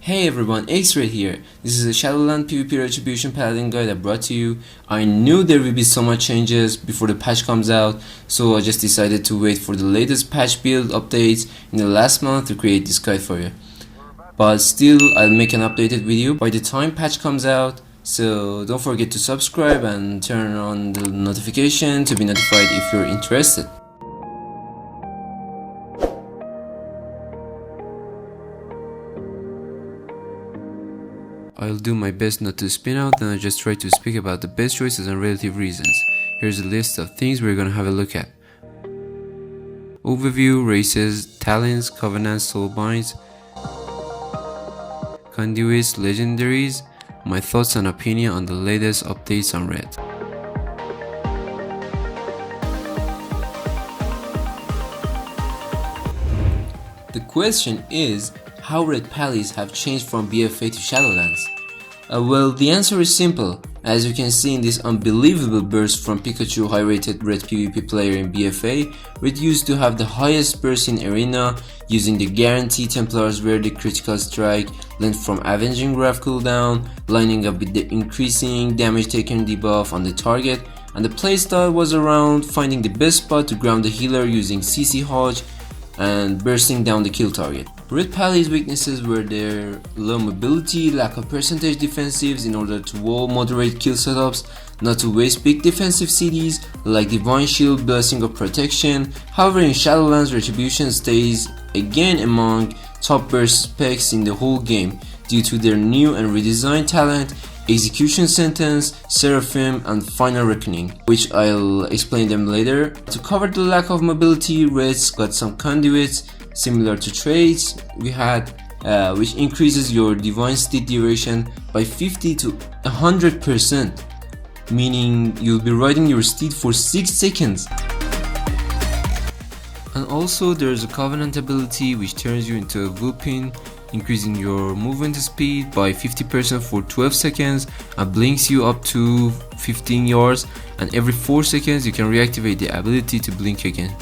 Hey everyone, X-Ray here. This is a Shadowlands PvP Retribution Paladin guide I brought to you. I knew there will be so much changes before the patch comes out, so I just decided to wait for the latest patch build updates in the last month to create this guide for you. But still, I'll make an updated video by the time patch comes out, so don't forget to subscribe and turn on the notification to be notified if you're interested. I'll do my best not to spin out, and I'll just try to speak about the best choices and relative reasons. Here's a list of things we're gonna have a look at. Overview, races, talents, covenants, soulbinds, conduits, legendaries, my thoughts and opinion on the latest updates on Red. The question is, how Red Pallies have changed from BFA to Shadowlands? Well, the answer is simple. As you can see in this unbelievable burst from Pikachu, high rated Red PvP player in BFA, Red used to have the highest burst in Arena, using the guarantee Templars where the critical strike, length from Avenging Graph cooldown, lining up with the increasing damage taken debuff on the target, and the playstyle was around finding the best spot to ground the healer using CC Hodge and bursting down the kill target. Red Pally's weaknesses were their low mobility, lack of percentage defensives in order to wall moderate kill setups, not to waste big defensive CDs like Divine Shield, Blessing of Protection. However, in Shadowlands Retribution stays again among top burst specs in the whole game due to their new and redesigned talent, Execution Sentence, Seraphim, and Final Reckoning, which I'll explain them later. To cover the lack of mobility, Reds got some conduits similar to trades we had, which increases your divine steed duration by 50 to 100%, meaning you'll be riding your steed for 6 seconds. And also there's a covenant ability which turns you into a Vulpin, increasing your movement speed by 50% for 12 seconds and blinks you up to 15 yards, and every 4 seconds you can reactivate the ability to blink again.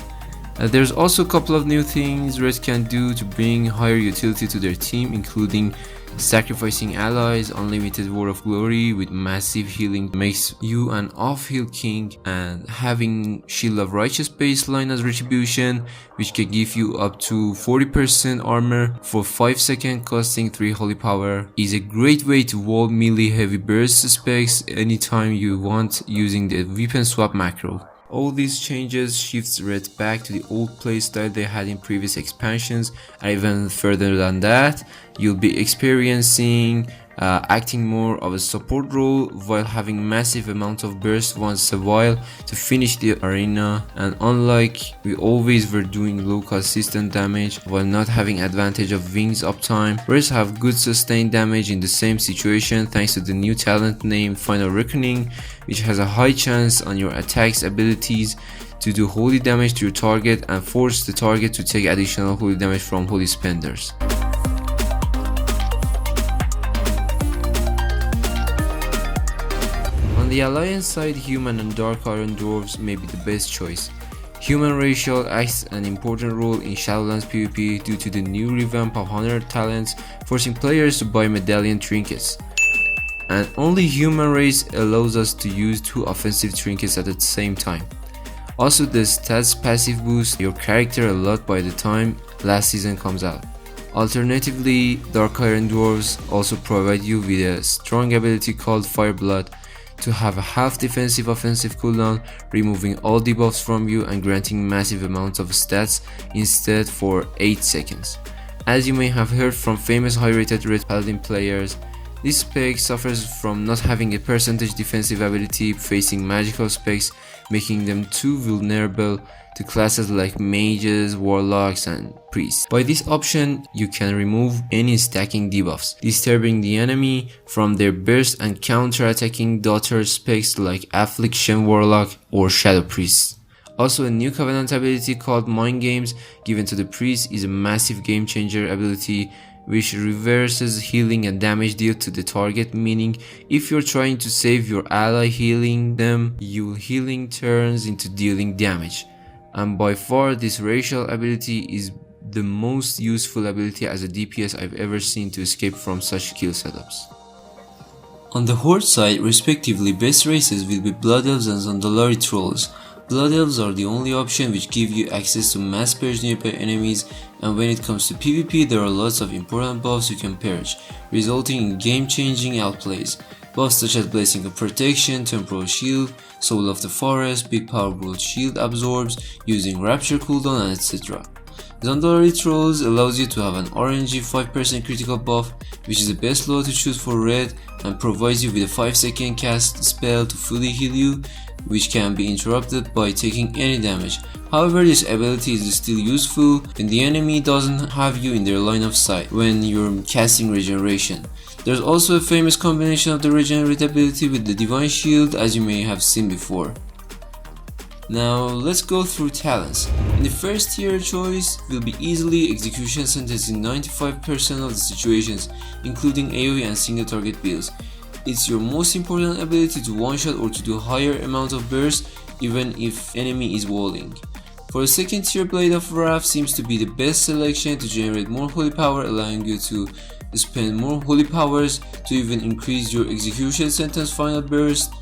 There's also a couple of new things Red can do to bring higher utility to their team, including sacrificing allies, unlimited War of Glory with massive healing makes you an off-heal king, and having Shield of Righteous baseline as Retribution, which can give you up to 40% armor for 5 seconds costing 3 holy power, is a great way to wall melee heavy burst specs anytime you want using the weapon swap macro. All these changes shifts Red back to the old playstyle they had in previous expansions, and even further than that, you'll be experiencing acting more of a support role while having massive amount of burst once a while to finish the arena. And unlike we always were doing low consistent damage while not having advantage of wings uptime, Reds have good sustained damage in the same situation thanks to the new talent named Final Reckoning, which has a high chance on your attacks abilities to do holy damage to your target and force the target to take additional holy damage from holy spenders. On the Alliance side, Human and Dark Iron Dwarves may be the best choice. Human racial acts an important role in Shadowlands PvP due to the new revamp of Honor talents, forcing players to buy medallion trinkets. And only Human race allows us to use 2 offensive trinkets at the same time. Also, the stats passive boosts your character a lot by the time last season comes out. Alternatively, Dark Iron Dwarves also provide you with a strong ability called Fireblood to have a half defensive offensive cooldown, removing all debuffs from you and granting massive amounts of stats instead for 8 seconds. As you may have heard from famous high rated Red Paladin players, this spec suffers from not having a percentage defensive ability facing magical specs, making them too vulnerable to classes like mages, warlocks, and priests. By this option, you can remove any stacking debuffs, disturbing the enemy from their burst and counter-attacking daughter specs like Affliction Warlock or Shadow Priest. Also, a new Covenant ability called Mind Games given to the priest is a massive game changer ability which reverses healing and damage dealt to the target, meaning if you're trying to save your ally healing them, your healing turns into dealing damage. And by far this racial ability is the most useful ability as a DPS I've ever seen to escape from such kill setups. On the Horde side, respectively, best races will be Blood Elves and Zandalari Trolls. Blood Elves are the only option which give you access to mass purge nearby enemies, and when it comes to PvP there are lots of important buffs you can purge, resulting in game-changing outplays. Buffs such as Blessing of Protection, Temporal Shield, Soul of the Forest, Big Powerful Shield absorbs, using Rapture cooldown, etc. Zandalari Trolls allows you to have an RNG 5% critical buff, which is the best load to choose for red, and provides you with a 5-second cast spell to fully heal you, which can be interrupted by taking any damage. However, this ability is still useful when the enemy doesn't have you in their line of sight when you're casting regeneration. There's also a famous combination of the regenerate ability with the Divine Shield, as you may have seen before. Now let's go through talents. In the first tier, choice will be easily execution sentence in 95% of the situations, including AoE and single target builds. It's your most important ability to one-shot or to do higher amount of burst even if enemy is walling. For the second tier, Blade of Wrath seems to be the best selection to generate more holy power, allowing you to spend more holy powers to even increase your execution sentence final burst.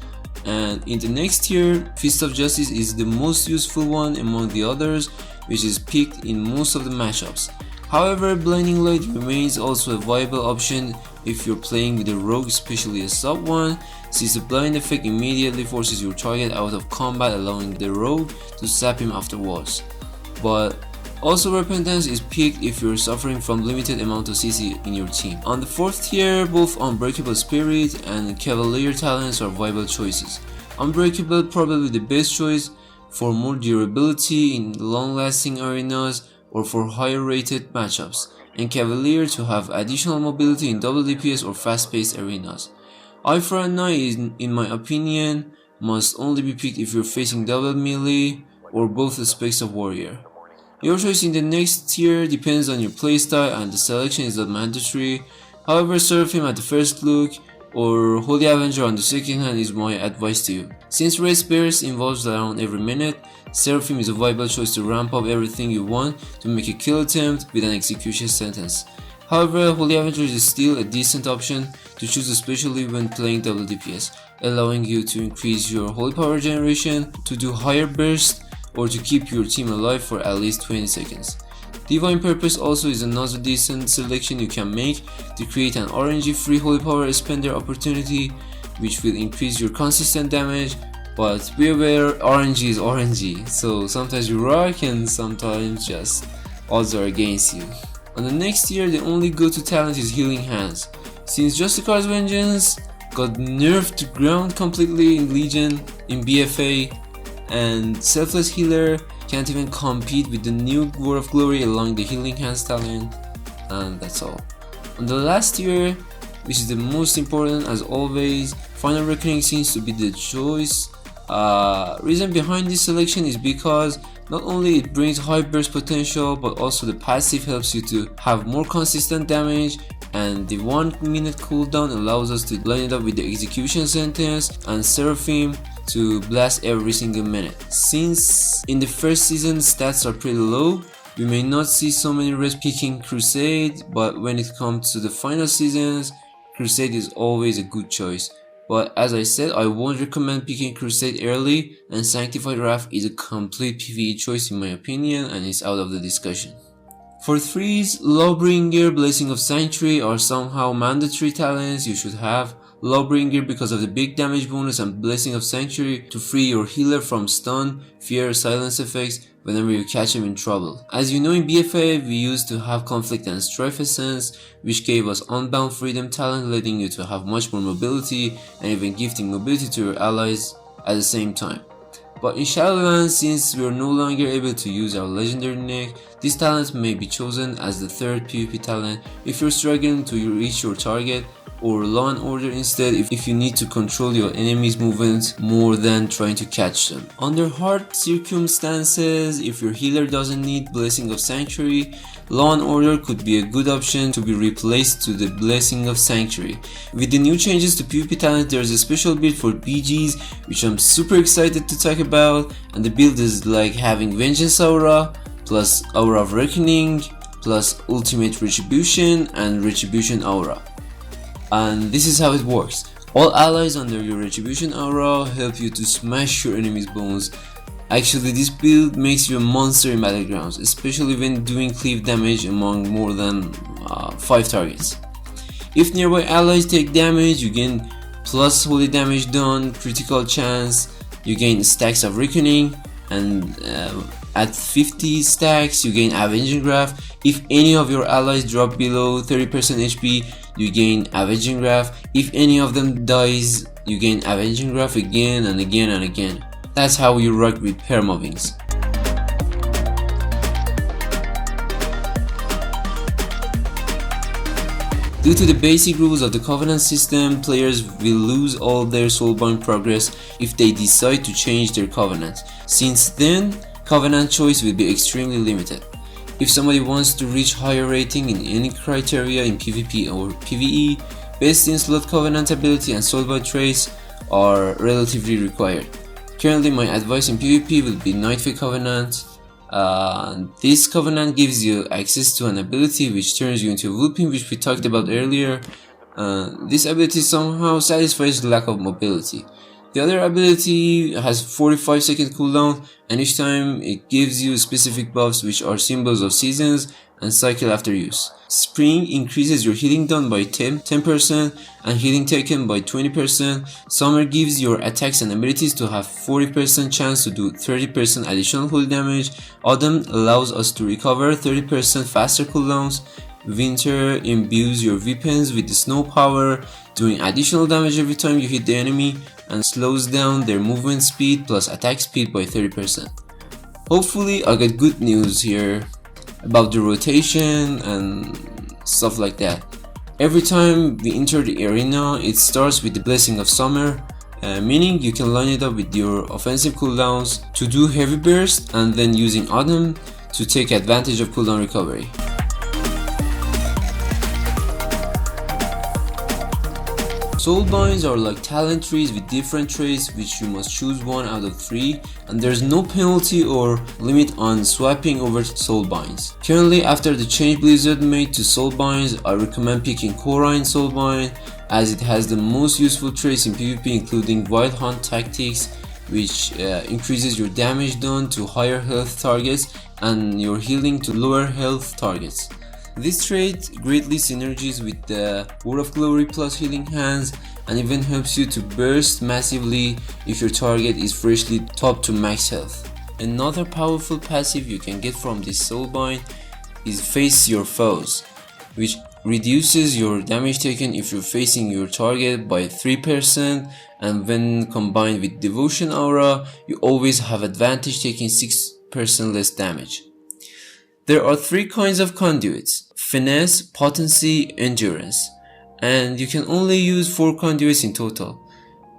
And in the next tier, Fist of Justice is the most useful one among the others, which is picked in most of the matchups. However, Blinding Light remains also a viable option if you're playing with a rogue, especially a sub one, since the blind effect immediately forces your target out of combat, allowing the rogue to stab him afterwards. But also Repentance is picked if you're suffering from limited amount of CC in your team. On the fourth tier, both Unbreakable Spirit and Cavalier talents are viable choices. Unbreakable probably the best choice for more durability in long-lasting arenas or for higher rated matchups, and Cavalier to have additional mobility in double DPS or fast-paced arenas. Eye for an Eye is, in my opinion, must only be picked if you're facing double melee or both aspects of warrior. Your choice in the next tier depends on your playstyle and the selection is not mandatory. However, Seraphim at the first look or Holy Avenger on the second hand is my advice to you. Since race burst involves around every minute, Seraphim is a viable choice to ramp up everything you want to make a kill attempt with an execution sentence. However, Holy Avenger is still a decent option to choose, especially when playing double DPS, allowing you to increase your holy power generation, to do higher burst, or to keep your team alive for at least 20 seconds. Divine Purpose also is another decent selection you can make to create an RNG free holy power spender opportunity, which will increase your consistent damage, but be aware RNG is RNG, so sometimes you rock and sometimes just odds are against you. On the next tier, the only go-to talent is Healing Hands. Since Justicar's Vengeance got nerfed to ground completely in Legion, in BFA, and Selfless Healer can't even compete with the new War of Glory along the Healing Hands talent, and that's all. On the last tier, which is the most important as always, Final Reckoning seems to be the choice. Reason behind this selection is because not only it brings high burst potential, but also the passive helps you to have more consistent damage, and the 1 minute cooldown allows us to line it up with the execution sentence and Seraphim to blast every single minute. Since in the first season stats are pretty low, we may not see so many reds picking Crusade, but when it comes to the final seasons, Crusade is always a good choice. But as I said, I won't recommend picking Crusade early, and Sanctified Wrath is a complete PvE choice in my opinion, and it's out of the discussion. For threes, Lawbringer, Blessing of Sanctuary are somehow mandatory talents you should have. Lawbringer because of the big damage bonus, and Blessing of Sanctuary to free your healer from stun, fear, silence effects whenever you catch him in trouble. As you know, in BFA we used to have Conflict and Strife Essence, which gave us Unbound Freedom talent, letting you to have much more mobility and even gifting mobility to your allies at the same time. But in Shadowlands, since we are no longer able to use our legendary neck, this talent may be chosen as the third PvP talent if you're struggling to reach your target, or Law and Order instead if you need to control your enemy's movements more than trying to catch them. Under hard circumstances, if your healer doesn't need Blessing of Sanctuary, Law and Order could be a good option to be replaced to the Blessing of Sanctuary. With the new changes to PvP talent, there's a special build for BGs which I'm super excited to talk about, and the build is like having Vengeance Aura plus Aura of Reckoning, plus ultimate retribution and retribution aura. And this is how it works. All allies under your retribution aura help you to smash your enemy's bones. Actually, this build makes you a monster in battlegrounds, especially when doing cleave damage among more than 5 targets. If nearby allies take damage, you gain plus holy damage done, critical chance, you gain stacks of reckoning, and at 50 stacks you gain avenging graph. If any of your allies drop below 30% HP, you gain avenging graph. If any of them dies, you gain avenging graph again and again and again. That's how you rock with permawings. Due to the basic rules of the Covenant system, players will lose all their Soulbind progress if they decide to change their Covenant. Since then, Covenant choice will be extremely limited. If somebody wants to reach higher rating in any criteria in PvP or PvE, best in slot Covenant ability and Soulbind traits are relatively required. Currently, my advice in PvP will be Nightfall Covenant. This Covenant gives you access to an ability which turns you into a Whooping, which we talked about earlier. This ability somehow satisfies the lack of mobility. The other ability has 45-second cooldown, and each time it gives you specific buffs which are symbols of seasons and cycle after use. Spring increases your healing done by 10% and healing taken by 20%. Summer gives your attacks and abilities to have 40% chance to do 30% additional holy damage. Autumn allows us to recover 30% faster cooldowns. Winter imbues your weapons with the snow power, doing additional damage every time you hit the enemy, and slows down their movement speed plus attack speed by 30%. Hopefully I got good news here about the rotation and stuff like that. Every time we enter the arena, it starts with the Blessing of Summer, meaning you can line it up with your offensive cooldowns to do heavy burst, and then using Autumn to take advantage of cooldown recovery. Soulbinds are like talent trees with different traits which you must choose one out of 3, and there's no penalty or limit on swapping over Soulbinds. Currently, after the change Blizzard made to Soulbinds, I recommend picking Corine Soulbind as it has the most useful traits in PvP, including Wild Hunt Tactics, which increases your damage done to higher health targets and your healing to lower health targets. This trait greatly synergies with the Word of Glory plus Healing Hands, and even helps you to burst massively if your target is freshly topped to max health. Another powerful passive you can get from this Soulbind is Face Your Foes, which reduces your damage taken if you're facing your target by 3%, and when combined with Devotion Aura, you always have advantage, taking 6% less damage. There are 3 kinds of conduits: finesse, potency, endurance, and you can only use 4 conduits in total.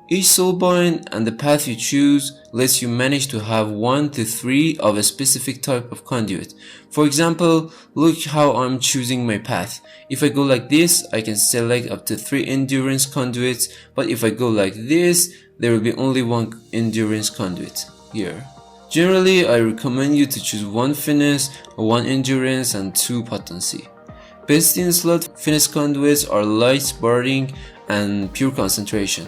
Each soulbind and the path you choose lets you manage to have 1 to 3 of a specific type of conduit. For example, look how I'm choosing my path. If I go like this, I can select up to 3 endurance conduits, but if I go like this, there will be only 1 endurance conduit here. Generally, I recommend you to choose 1 finesse, 1 endurance, and 2 potency. Best in slot finesse conduits are light sparring and pure concentration.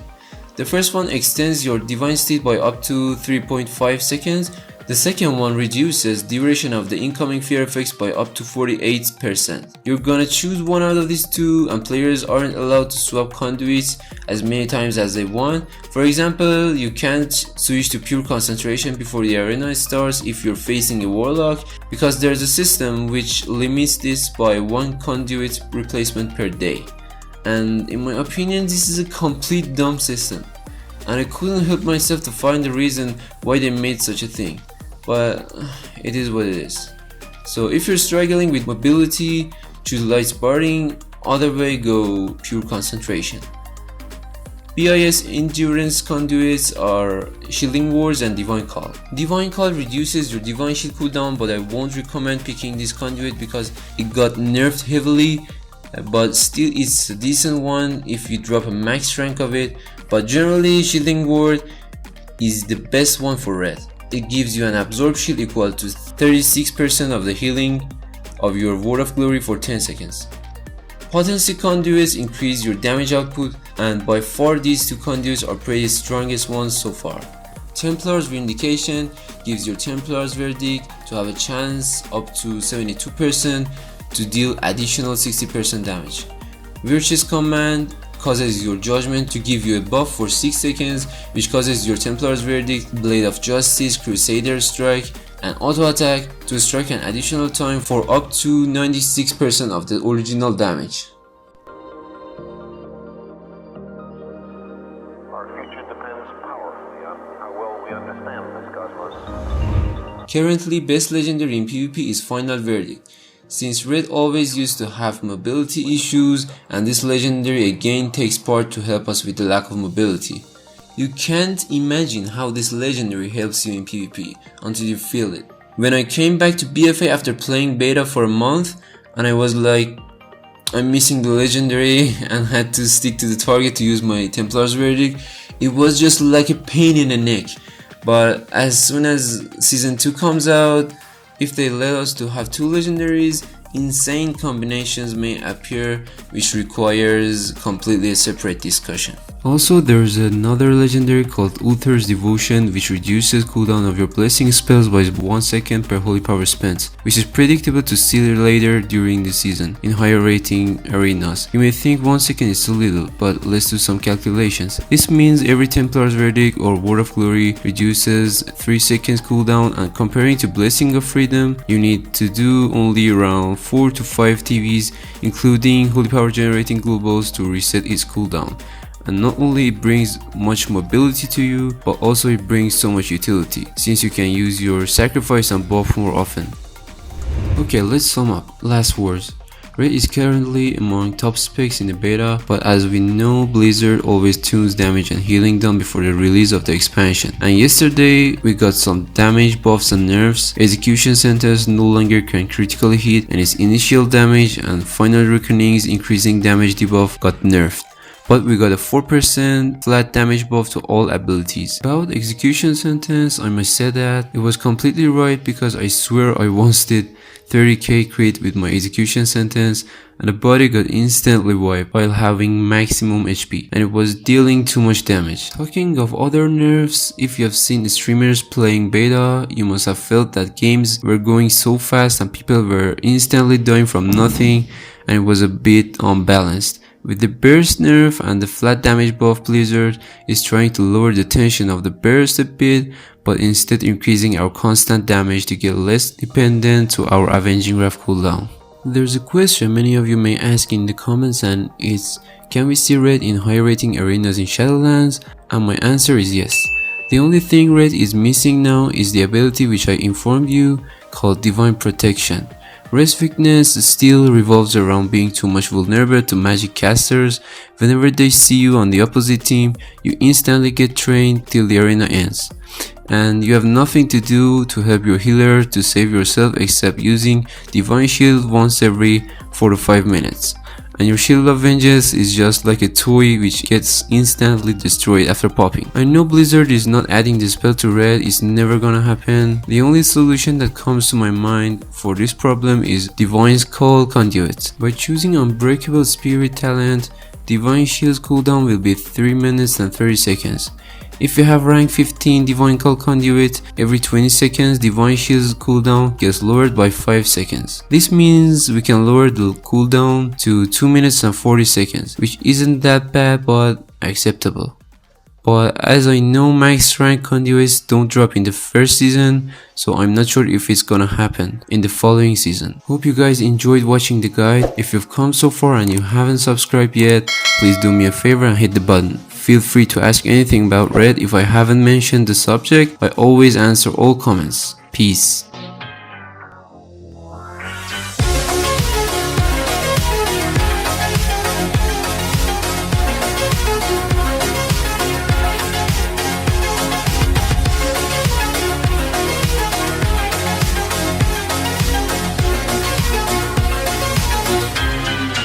The first one extends your divine state by up to 3.5 seconds. The second one reduces duration of the incoming fear effects by up to 48%. You're gonna choose one out of these 2, and players aren't allowed to swap conduits as many times as they want. For example, you can't switch to pure concentration before the arena starts if you're facing a warlock, because there's a system which limits this by 1 conduit replacement per day. And in my opinion, this is a complete dumb system, and I couldn't help myself to find the reason why they made such a thing. But it is what it is. So if you're struggling with mobility, choose light sparring, other way go pure concentration. BIS endurance conduits are Shielding Wards and Divine Call. Divine Call reduces your Divine Shield cooldown, but I won't recommend picking this conduit because it got nerfed heavily, but still it's a decent one if you drop a max rank of it. But generally, Shielding Ward is the best one for red. It gives you an absorb shield equal to 36% of the healing of your Word of Glory for 10 seconds. Potency conduits increase your damage output, and by far these two conduits are pretty strongest ones so far. Templar's Vindication gives your Templar's Verdict to have a chance up to 72% to deal additional 60% damage. Virtue's Command causes your Judgment to give you a buff for 6 seconds, which causes your Templar's Verdict, Blade of Justice, Crusader Strike, and Auto Attack to strike an additional time for up to 96% of the original damage. Currently, best legendary in PvP is Final Verdict, since Red always used to have mobility issues, and this legendary again takes part to help us with the lack of mobility. You can't imagine how this legendary helps you in PvP until you feel it. When I came back to BFA after playing beta for a month, and I was like, I'm missing the legendary and had to stick to the target to use my Templar's Verdict, it was just like a pain in the neck. But as soon as season 2 comes out, if they let us to have 2 legendaries, insane combinations may appear, which requires completely a separate discussion. Also, there's another legendary called Uther's Devotion, which reduces cooldown of your blessing spells by 1 second per holy power spent, which is predictable to see later during the season in higher rating arenas. You may think 1 second is too little, but let's do some calculations. This means every Templar's Verdict or Word of Glory reduces 3 seconds cooldown, and comparing to Blessing of Freedom, you need to do only around 4 to 5 TVs, including holy power generating globals, to reset its cooldown. And not only it brings much mobility to you, but also it brings so much utility, since you can use your sacrifice and buff more often. Okay, let's sum up. Last words. Red is currently among top specs in the beta, but as we know, Blizzard always tunes damage and healing done before the release of the expansion. And yesterday we got some damage buffs and nerfs. Execution Centers no longer can critically hit, and its initial damage and final reckonings increasing damage debuff got nerfed. But we got a 4% flat damage buff to all abilities. About Execution Sentence, I must say that it was completely right, because I swear I once did 30k crit with my Execution Sentence and the body got instantly wiped while having maximum HP, and it was dealing too much damage. Talking of other nerfs, if you have seen streamers playing beta, you must have felt that games were going so fast and people were instantly dying from nothing, and it was a bit unbalanced. With the burst nerf and the flat damage buff, Blizzard is trying to lower the tension of the burst a bit, but instead increasing our constant damage to get less dependent to our Avenging Wrath cooldown. There's a question many of you may ask in the comments, and it's, can we see Red in high rating arenas in Shadowlands? And my answer is yes. The only thing Red is missing now is the ability which I informed you, called Divine Protection. Red's weakness still revolves around being too much vulnerable to magic casters. Whenever they see you on the opposite team, you instantly get trained till the arena ends, and you have nothing to do to help your healer to save yourself except using Divine Shield once every 4 to 5 minutes. And your Shield of Vengeance is just like a toy which gets instantly destroyed after popping. I know Blizzard is not adding the spell to Red, it's never gonna happen. The only solution that comes to my mind for this problem is Divine's Call Conduits. By choosing Unbreakable Spirit talent, Divine Shield's cooldown will be 3 minutes and 30 seconds. If you have rank 15 Divine Call Conduit, every 20 seconds Divine Shield's cooldown gets lowered by 5 seconds. This means we can lower the cooldown to 2 minutes and 40 seconds, which isn't that bad but acceptable. But as I know, max rank conduits don't drop in the first season, so I'm not sure if it's gonna happen in the following season. Hope you guys enjoyed watching the guide. If you've come so far and you haven't subscribed yet, please do me a favor and hit the button. Feel free to ask anything about Red. If I haven't mentioned the subject, I always answer all comments. Peace.